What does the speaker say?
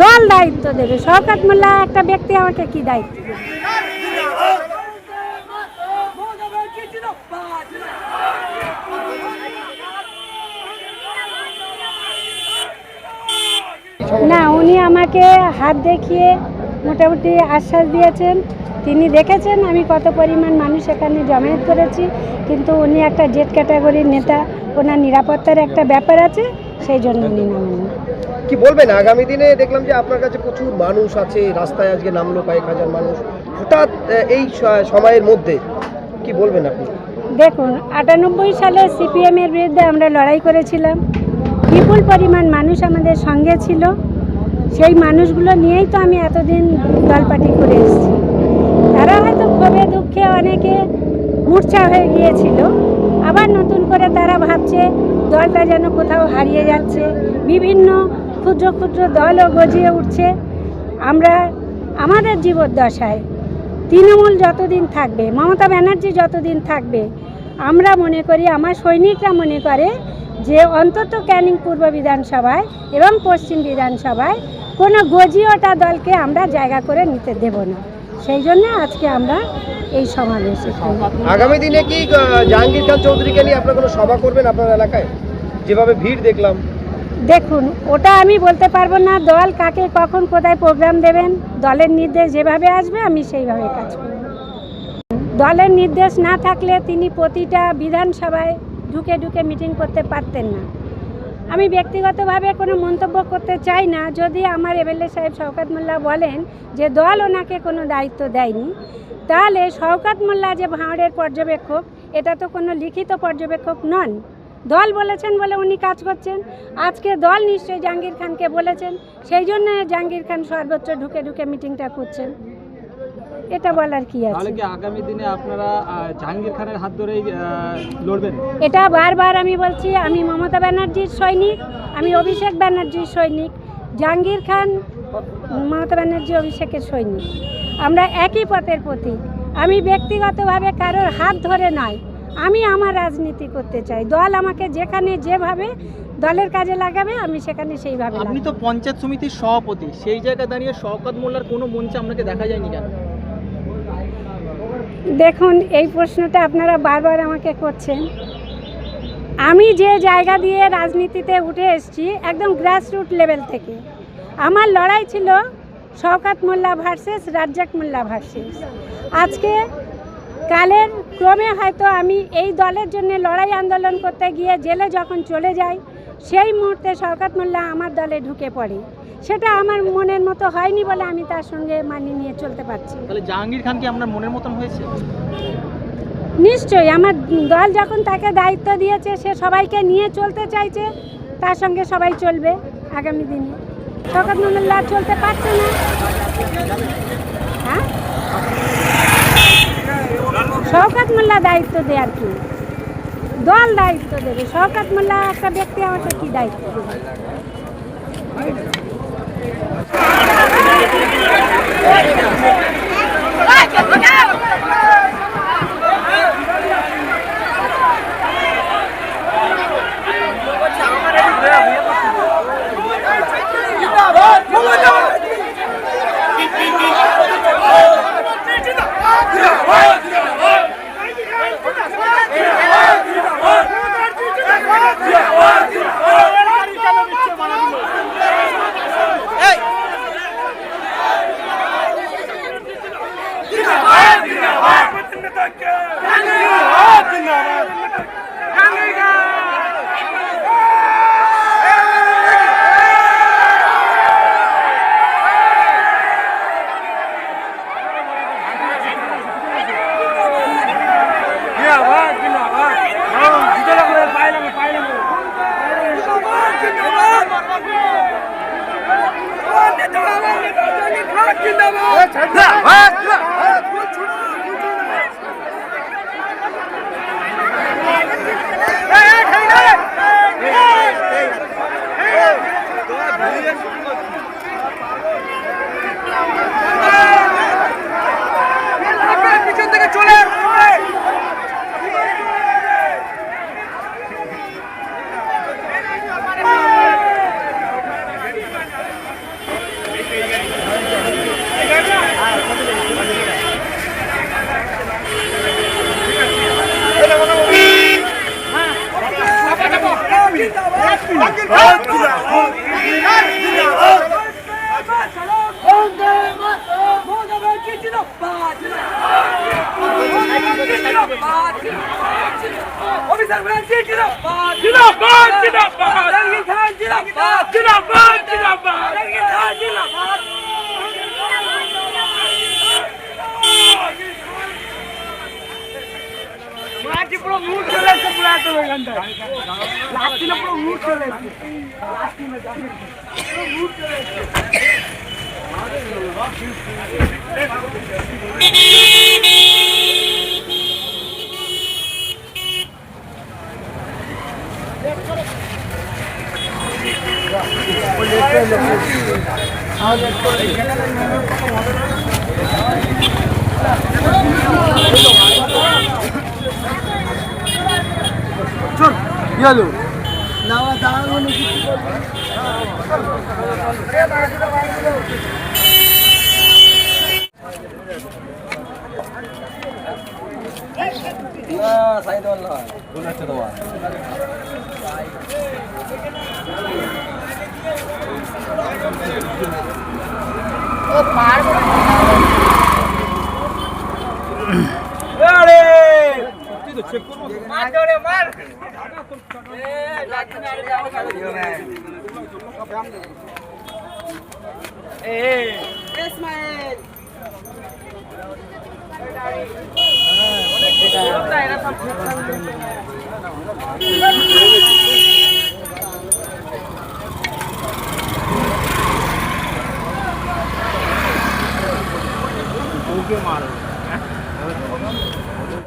দল দায়িত্ব দেবে। শওকত মোল্লা একটা ব্যক্তি আমাকে কি দায়িত্ব দেবে? না, উনি আমাকে হাত দেখিয়ে মোটামুটি আশ্বাস দিয়েছেন। তিনি দেখেছেন আমি কত পরিমাণ মানুষ এখানে জমায়েত করেছি, কিন্তু উনি একটা জেড ক্যাটাগরির নেতা, ওনার নিরাপত্তার একটা ব্যাপার আছে, সেই জন্য উনি নামেন। কি বলবেন, আগামী দিনে দেখলাম যে আপনার কাছে প্রচুর মানুষ আছে, রাস্তায় আজকে নামলো কয়েক হাজার মানুষ, হঠাৎ এই সময়ের মধ্যে কি বলবেন আপনি? দেখুন, 98 সালে সিপিএমের বিরুদ্ধে আমরা লড়াই করেছিলাম, বিপুল পরিমাণ মানুষ আমাদের সঙ্গে ছিল, সেই মানুষগুলো নিয়েই তো আমি এতদিন দলপাটি করে এসেছি। তারা হয়তো ক্ষোভে দুঃখে অনেকে মূর্ছা হয়ে গিয়েছিল, আবার নতুন করে তারা ভাবছে দলটা যেন কোথাও হারিয়ে যাচ্ছে, বিভিন্ন ক্ষুদ্র ক্ষুদ্র দলও গজিয়ে উঠছে। আমরা আমাদের জীবদ্দশায় তৃণমূল যতদিন থাকবে, মমতা ব্যানার্জি যতদিন থাকবে, আমরা মনে করি, আমার সৈনিকরা মনে করে যে অন্তত ক্যানিং পূর্ব বিধানসভায় এবং পশ্চিম বিধানসভায় কোনো গজিওটা দলকে আমরা জায়গা করে নিতে দেব না। সেই জন্য আজকে আমরা এই সমাবেশে। আগামী দিনে কি জাহাঙ্গীর খান চৌধুরীকে নিয়ে আপনারা কোনো সভা করবেন আপনার এলাকায়? যেভাবে ভিড় দেখলাম। দেখুন, ওটা আমি বলতে পারবো না, দল কাকে কখন কোথায় প্রোগ্রাম দেবেন, দলের নির্দেশ যেভাবে আসবে আমি সেইভাবে কাজ করব। দলের নির্দেশ না থাকলে তিনি প্রতিটা বিধানসভায় ঢুকে ঢুকে মিটিং করতে পারতেন না। আমি ব্যক্তিগতভাবে কোনো মন্তব্য করতে চাই না। যদি আমার এমএলএ সাহেব শওকত মোল্লা বলেন যে দল ওনাকে কোনো দায়িত্ব দেয়নি, তাহলে শওকত মোল্লা যে ভাঁড়ের পর্যবেক্ষক, এটা তো কোনো লিখিত পর্যবেক্ষক নন। দল বলেছেন বলে উনি কাজ করছেন। আজকে দল নিশ্চয়ই জাহাঙ্গীর খানকে বলেছেন, সেই জন্য জাহাঙ্গীর খান সর্বোচ্চ ঢুকে ঢুকে মিটিংটা করছেন। এটা বলার কি আছে? তাহলে কি আগামী দিনে আপনারা জাহাঙ্গীর খানের হাত ধরেই লড়বেন? এটা বারবার আমি বলছি, আমি মমতা ব্যানার্জির সৈনিক, আমি অভিষেক ব্যানার্জির সৈনিক, জাহাঙ্গীর খান মমতা ব্যানার্জি অভিষেকের সৈনিক। আমরা একই পথের প্রতীক। আমি ব্যক্তিগতভাবে কারোর হাত ধরে নয়, আমি আমার রাজনীতি করতে চাই। দল আমাকে যেখানে যেভাবে দলের কাজে লাগাবে আমি সেখানে সেইভাবে। আপনি তো পঞ্চায়েত সমিতির সভাপতি, সেই জায়গায় দাঁড়িয়ে শওকত মোল্লার কোনো মঞ্চে আপনাকে দেখা যায়নি কেন? দেখুন, এই প্রশ্নটা আপনারা বারবার আমাকে করছেন। আমি যে জায়গা দিয়ে রাজনীতিতে উঠে এসেছি একদম গ্রাসরুট লেভেল থেকে, আমার লড়াই ছিল শওকত মোল্লা ভার্সেস রাজ্জাক মোল্লা ভার্সেস। আজকে কালের ক্রমে হয়তো আমি এই দলের জন্য লড়াই আন্দোলন করতে গিয়ে জেলে যখন চলে যাই, সেই মুহূর্তে শওকত মোল্লা আমার দলে ঢুকে পড়ে। সেটা আমার মনের মতো হয়নি বলে আমি তার সঙ্গে মানিয়ে নিয়ে চলতে পারছি। তাহলে জাহাঙ্গীর খান কি আপনার মনের মতন হয়েছে? নিশ্চয়ই, আমার দল যখন তাকে দায়িত্ব দিয়েছে, সে সবাইকে নিয়ে চলতে চাইছে, তার সঙ্গে সবাই চলবে আগামী দিনে। শওকত মোল্লা চলতে পারছে না। হ্যাঁ, শওকত মোল্লা দায়িত্ব দেয় কি? দল দায়িত্ব দেবে। শওকত মোল্লা একটা ব্যক্তি আমাকে কি দায়িত্ব দেবে? পুরো মুখ চলে এসছে পুরো এত এখানটায় লাস্ট পুরো মুখ চলে এসছে মুখ চলে এসছে গেল মারো